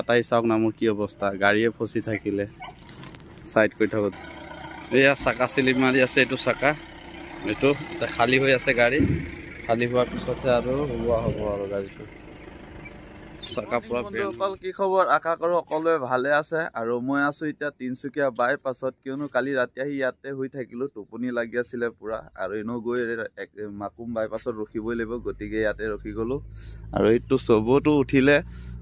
এটাই চাওক না মোৰ কি অৱস্থা গাড়ীয়ে ফচি থাকিলে সাইড কৰি থাকত এয়া চাকা স্লিপ মাৰি আছে এইটো চাকা এইটো খালী হৈ আছে গাড়ী খালী হোৱাৰ পিছতে আৰু হোৱা হ'ব আৰু গাড়ীটো চাকা পুৰা অকল কি খবৰ আশা কৰো সকলোৱে ভালে আছে আৰু মই আছো এতিয়া তিনচুকীয়া বাইপাছত কিয়নো কালি ৰাতি আহি ইয়াতে হৈ থাকিলো টোপনি লাগি আছিলে পুৰা আৰু এনো গৈ মাকুম বাইপাছত ৰখিবই লাগিব গতিকে ইয়াতে ৰখি গলো আৰু এইটো চবতো উঠিলে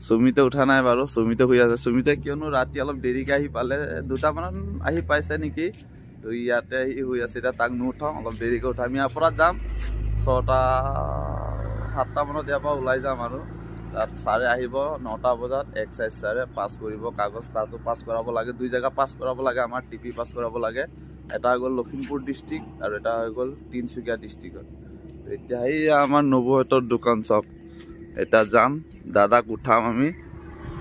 সুমিতে উঠা নাই বাৰু সুমিতে শুই আছে সুমিতে কিয়নো ৰাতি অলপ দেৰিকে আহি পালে 2টা মানত আহি পাইছে নেকি তো ইয়াতে আহি শুই আছে এতিয়া তাক নুঠাওঁ অলপ দেৰিকে উঠাম ইয়াৰ পৰা যাম 6টা 7টা মানত ইয়াৰ পৰা ওলাই যাম আৰু তাত ছাৰে আহিব 9টা বজাত এক্সাইজ ছাৰে পাছ কৰিব কাগজ তাতো পাছ কৰাব লাগে 2 জায়গা পাছ কৰাব লাগে আমাৰ টিপি পাছ কৰাব লাগে এটা হৈ গ'ল লখিমপুৰ ডিষ্ট্ৰিক্ট আৰু এটা হৈ গ'ল তিনচুকীয়া ডিষ্ট্ৰিক্টত এতিয়া এই আমাৰ নবহঁতৰ দোকান চক এটা যাম দাদাক উঠাম আমি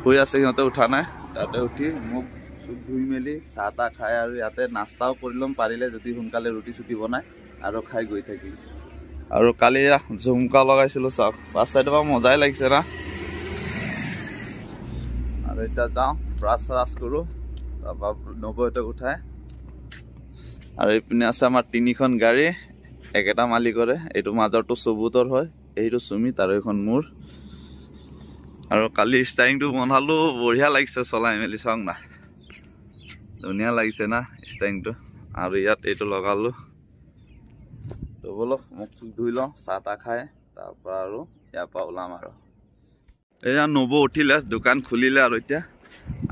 শুই আছে সিহঁতে উঠা নাই তাতে উঠি মুখ চুখ ধুই মেলি চাহ তাহ খাই আৰু ইয়াতে নাস্তাও কৰি ল'ম পাৰিলে যদি সোনকালে ৰুটি চুটি বনাই আৰু খাই গৈ থাকিম আৰু কালি ঝুমকা লগাইছিলো চাওক পাঁচ চাইডৰ পৰা মজাই লাগিছে না আৰু এতিয়া যাওঁ ব্ৰাছ কৰোঁ তাৰপৰা নবহঁতক উঠাই আৰু এইপিনে আছে আমাৰ 3খন গাড়ী একেটা মালিকৰে এইটো মাজৰটো চবুতৰ হয় এইটো সুমিত আৰু এইখন মোৰ আৰু কালি ষ্টাইংটো বনালো বঢ়িয়া লাগিছে চলাই মেলি চাওক না ধুনীয়া লাগিছে না ষ্টাইংটো আৰু ইয়াত এইটো লগালো তো বলক মুখ চুখ ধুই লওঁ চাহ তাহ খাই তাৰপৰা আৰু ইয়াৰ পৰা ওলাম আৰু এয়া নব উঠিলে দোকান খুলিলে আৰু এতিয়া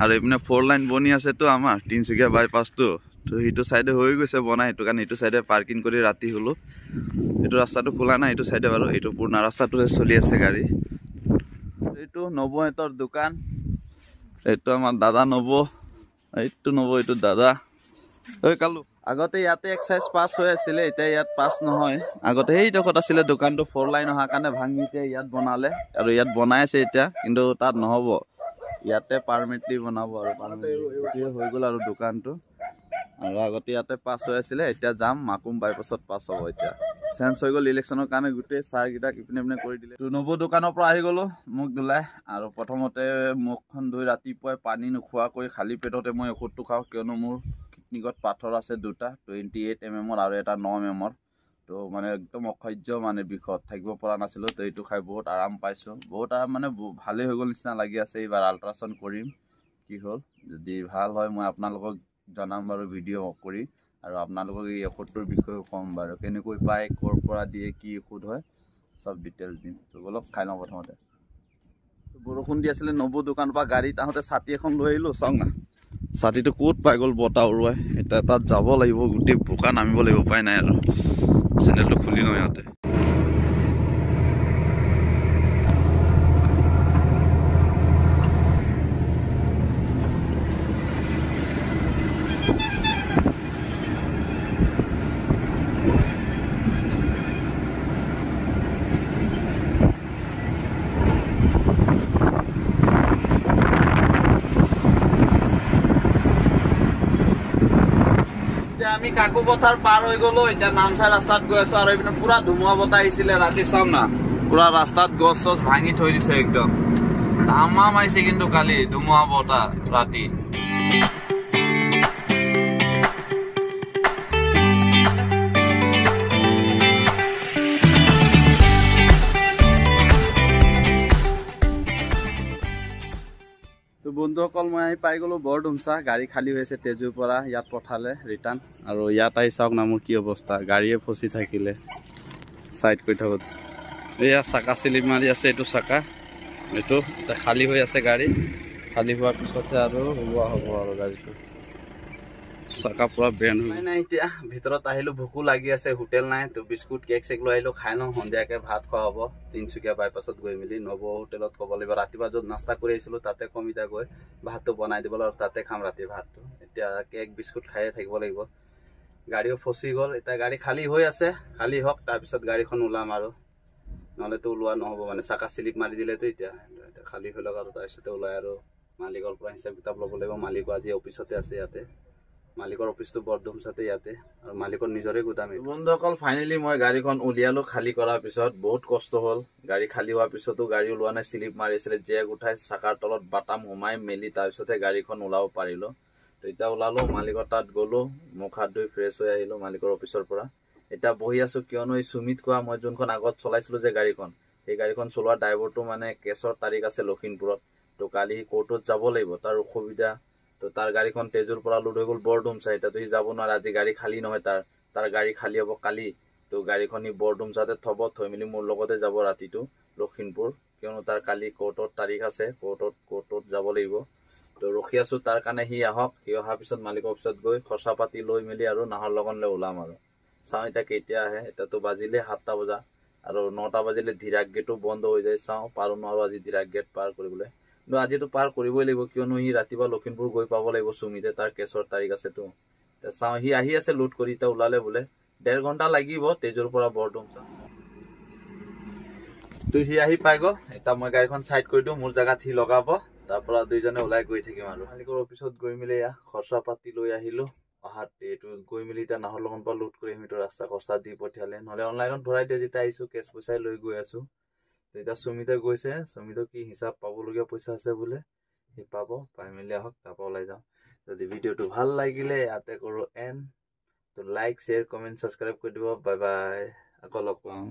আৰু এইপিনে 4 লাইন বনি আছেতো আমাৰ তিনচুকীয়া বাইপাছটো তো সেইটো চাইডে হৈ গৈছে বনাই সেইটো কাৰণে এইটো চাইডে পাৰ্কিং কৰি ৰাতি হলো এইটো ৰাস্তাটো খোলা নাই এইটো চাইডে বাৰু এইটো পুৰণা ৰাস্তাটোৰে চলি আছে গাড়ী এইটো নবহঁতৰ দোকান এইটো আমাৰ দাদা নব এইটো দাদা ঐ কালু আগতে ইয়াতে এক্সাইজ পাছ হৈ আছিলে এতিয়া ইয়াত পাছ নহয় আগতে সেইডোখৰত আছিলে দোকানটো 4 লাইন অহাৰ কাৰণে ভাঙি এতিয়া ইয়াত বনালে আৰু ইয়াত বনাই আছে এতিয়া কিন্তু তাত নহ'ব ইয়াতে পাৰ্মিটলি বনাব আৰু পাৰ্মিটলি হৈ গ'ল আৰু দোকানটো আৰু আগতে ইয়াতে পাছ হৈ আছিলে এতিয়া যাম মাকুম বাইপাছত পাছ হ'ব এতিয়া চেঞ্জ হৈ গ'ল ইলেকশ্যনৰ কাৰণে গোটেই ছাৰকেইটাক ইপিনে কৰি দিলে তো নব দোকানৰ পৰা আহি গ'লো মুখ ধুলাই আৰু প্ৰথমতে মুখখন ধুই ৰাতিপুৱাই পানী নোখোৱাকৈ খালী পেটতে মই ঔষধটো খাওঁ কিয়নো মোৰ কিডনীত পাথৰ আছে 2টা 28 mm আৰু এটা 9 mm তো মানে একদম অসহ্য মানে বিষত থাকিব পৰা নাছিলো তো এইটো খাই বহুত আৰাম পাইছো বহুত আৰাম মানে ভালেই হৈ গ'ল নিচিনা লাগি আছে এইবাৰ আল্ট্ৰাছাউণ্ড কৰিম কি হ'ল যদি ভাল হয় মই আপোনালোকক জনাম বাৰু ভিডিঅ' কৰি আৰু আপোনালোকক এই ঔষধটোৰ বিষয়ে ক'ম বাৰু কেনেকৈ পায় ক'ৰ পৰা দিয়ে কি ঔষধ হয় সব ডিটেইলছ দিম তো বলক খাই লওঁ প্ৰথমতে বৰষুণ দি আছিলে নব দোকানৰ পৰা গাড়ীত আহোঁতে ছাতি এখন লৈ আহিলোঁ চাওক না ছাতিটো ক'ত পাই গ'ল বতাহ উৰুৱাই এতিয়া তাত যাব লাগিব গোটেই বোকা নামিব লাগিব উপায় নাই আৰু চেনেলটো খুলি লওঁ ইয়াতে আমি কাকু পথাৰ পাৰ হৈ গলো এতিয়া নামচাই ৰাস্তাত গৈ আছো আৰু এইপিনে পুৰা ধুমুহা বতাহ আহিছিলে ৰাতি চাম না পুৰা ৰাস্তাত গছ চছ ভাঙি থৈ দিছে একদম তামাম আহিছে কিন্তু কালি ধুমুহা বতাহ ৰাতি বন্ধুসকল মই আহি পাই গ'লো বৰডুমচা গাড়ী খালী হৈ আছে তেজুৰ পৰা ইয়াত পঠালে ৰিটাৰ্ণ আৰু ইয়াত আহি চাওক না মোৰ কি অৱস্থা গাড়ীয়ে ফচি থাকিলে সাইড কৰি থাকত এয়া চাকা স্লিপ মাৰি আছে এইটো চাকা এইটো খালী হৈ আছে গাড়ী খালী হোৱাৰ পিছতে আৰু হোৱা হ'ব আৰু গাড়ীটো চাকা পুৰা বেন হৈ নাই এতিয়া ভিতৰত আহিলো ভোকো লাগি আছে হোটেল নাই তো বিস্কুট কেক চেক লৈ আহিলো খাই লওঁ সন্ধিয়াকে ভাত খোৱা হ'ব তিনচুকীয়া বাইপাছত গৈ মেলি নব হোটেলত ক'ব লাগিব ৰাতিপুৱা য'ত নাস্তা কৰি আহিছিলো তাতে কমিতা গৈ ভাতটো বনাই দিব আৰু তাতে খাম ৰাতি ভাতটো এতিয়া কেক বিস্কুট খায়ে থাকিব লাগিব গাড়ীও ফচি গ'ল এতিয়া গাড়ী খালী হৈ আছে খালী হওক তাৰপিছত গাড়ীখন ওলাম আৰু নহ'লেতো ওলোৱা নহ'ব মানে চাকা স্লিপ মাৰি দিলেতো এতিয়া খালী হৈ লওক আৰু তাৰপিছতে ওলাই আৰু মালিকৰ পৰা হিচাপ কিতাপ ল'ব লাগিব মালিকো আজি অফিচতে আছে ইয়াতে মালিকৰ অফিসটো বৰডুমচাতে ইয়াতে আৰু মালিকৰ নিজৰে গুদাম। বন্ধুসকল ফাইনেলি মই গাড়ীখন উলিয়ালো খালী কৰাৰ পিছত। বহুত কষ্ট হ'ল। গাড়ী খালী হোৱাৰ পিছতো গাড়ী ওলোৱা নাই, স্লিপ মাৰিছিলে, জেক উঠাই চাকাৰ তলত বাটাম সোমাই মেলি তাৰপিছতহে গাড়ীখন ওলাব পাৰিলো। তো এতিয়া ওলালো, মালিকৰ তাত গ'লো, মুখ হাত ধুই ফ্ৰেছ হৈ আহিলো মালিকৰ অফিচৰ পৰা। এতিয়া বহি আছো কিয়নো এই সুমিত কোৱা মই যোনখন আগত চলাইছিলো যে গাড়ীখন, সেই গাড়ীখন চলোৱা ড্ৰাইভাৰটো মানে কেছৰ তাৰিখ আছে লখিমপুৰত। তো কালি সি কোৰ্টত যাব লাগিব, তাৰ অসুবিধা। তো তাৰ গাড়ীখন তেজুৰ পৰা লোড হৈ গ'ল বৰডুমচা। এতিয়াতো সি যাব নোৱাৰে, আজি গাড়ী খালী নহয় তাৰ গাড়ী খালী হ'ব কালি। তো গাড়ীখন সি বৰডুমচাতে থব, থৈ মেলি মোৰ লগতে যাব ৰাতিটো লখিমপুৰ, কিয়নো তাৰ কালি কোৰ্টৰ তাৰিখ আছে, কোৰ্টত যাব লাগিব। তো ৰখি আছো তাৰ কাৰণে সি আহক। সি অহাৰ পিছত মালিকৰ অফিচত গৈ খৰচা পাতি লৈ মেলি আৰু নাহৰলগুনলৈ ওলাম আৰু। চাওঁ এতিয়া কেতিয়া আহে। এতিয়াতো বাজিলে 7টা বজা, আৰু 9টা বাজিলে ধীৰাগ গেটো বন্ধ হৈ যায়। চাওঁ পাৰো নোৱাৰো আজি ধীৰাগ গেট পাৰ কৰিবলৈ। কিন্তু আজিতো পাৰ কৰিবই লাগিব, কিয়নো সি ৰাতিপুৱা লখিমপুৰ গৈ পাব লাগিব সুমিতে, তাৰ কেছৰ তাৰিখ আছেতো। এতিয়া চাওঁ, সি আহি আছে লোড কৰি, এতিয়া ওলালে বোলে 1.5 ঘণ্টা লাগিব তেজুৰ পৰা বৰডুমচা। তো সি আহি পাই গ'ল। এতিয়া মই গাড়ীখন চাইড কৰি দিওঁ, মোৰ জেগাত সি লগাব, তাৰ পৰা দুইজনে ওলাই গৈ থাকিম আৰু। মালিকৰ অফিচত গৈ মেলি খৰচা পাতি লৈ আহিলো। অহাত এইটো গৈ মেলি এতিয়া নাহৰলগুনৰ পৰা লোড কৰি আহিম। এইটো ৰাস্তা খৰচা দি পঠিয়ালে, নহ'লে অনলাইনত ভৰাই দিয়ে। যেতিয়া আহিছো কেছ পইচাই লৈ গৈ আছো। এতিয়া সুমিতে গৈছে, সুমিতৰ কি হিচাপ পাবলগীয়া পইচা আছে বোলে, সি পাব, পাই মেলি আহক, তাৰপৰা ওলাই যাওঁ। যদি ভিডিঅ'টো ভাল লাগিলে ইয়াতে কৰো এণ্ড। তো লাইক, শ্বেয়াৰ, কমেণ্ট, ছাবস্ক্ৰাইব কৰি দিব। বাই বাই, আকৌ লগ পাম।